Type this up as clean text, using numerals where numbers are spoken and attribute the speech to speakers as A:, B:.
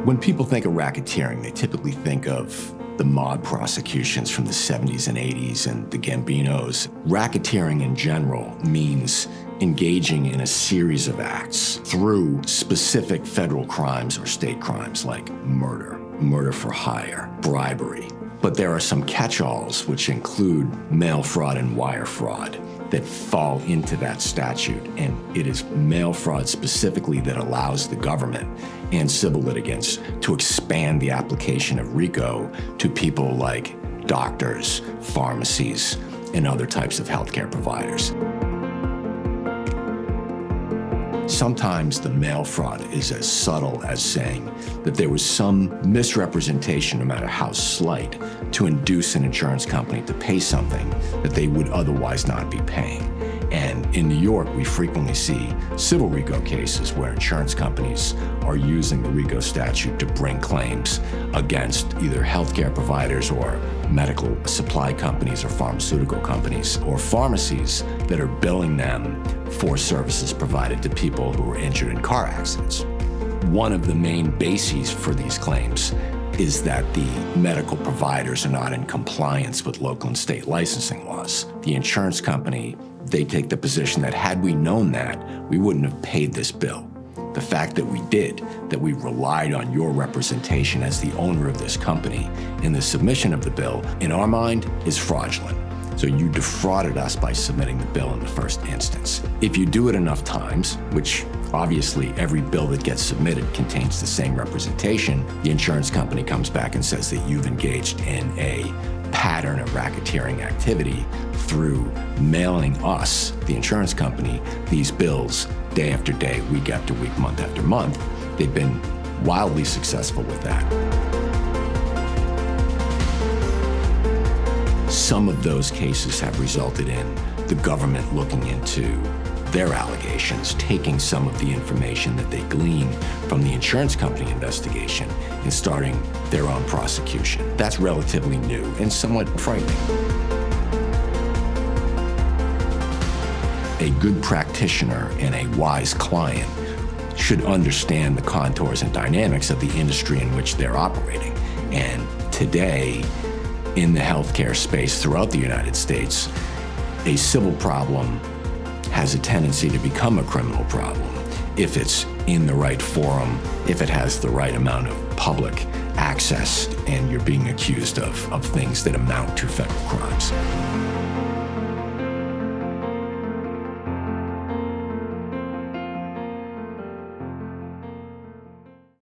A: When people think of racketeering, they typically think of the mob prosecutions from the 70s and 80s and the Gambinos. Racketeering in general means engaging in a series of acts through specific federal crimes or state crimes like murder, murder for hire, bribery. But there are some catch-alls which include mail fraud and wire fraud that fall into that statute. And it is mail fraud specifically that allows the government and civil litigants to expand the application of RICO to people like doctors, pharmacies, and other types of healthcare providers. Sometimes the mail fraud is as subtle as saying that there was some misrepresentation, no matter how slight, to induce an insurance company to pay something that they would otherwise not be paying. And in New York, we frequently see civil RICO cases where insurance companies are using the RICO statute to bring claims against either healthcare providers or medical supply companies or pharmaceutical companies or pharmacies that are billing them for services provided to people who were injured in car accidents. One of the main bases for these claims is that the medical providers are not in compliance with local and state licensing laws. The insurance company, they take the position that had we known that, we wouldn't have paid this bill. The fact that we did, that we relied on your representation as the owner of this company in the submission of the bill, in our mind, is fraudulent. So you defrauded us by submitting the bill in the first instance. If you do it enough times, which obviously every bill that gets submitted contains the same representation, the insurance company comes back and says that you've engaged in a pattern of racketeering activity through mailing us, the insurance company, these bills day after day, week after week, month after month. They've been wildly successful with that. Some of those cases have resulted in the government looking into their allegations, taking some of the information that they glean from the insurance company investigation and starting their own prosecution. That's relatively new and somewhat frightening. A good practitioner and a wise client should understand the contours and dynamics of the industry in which they're operating. And today, in the healthcare space throughout the United States, a civil problem has a tendency to become a criminal problem if it's in the right forum, if it has the right amount of public access, and you're being accused of things that amount to federal crimes.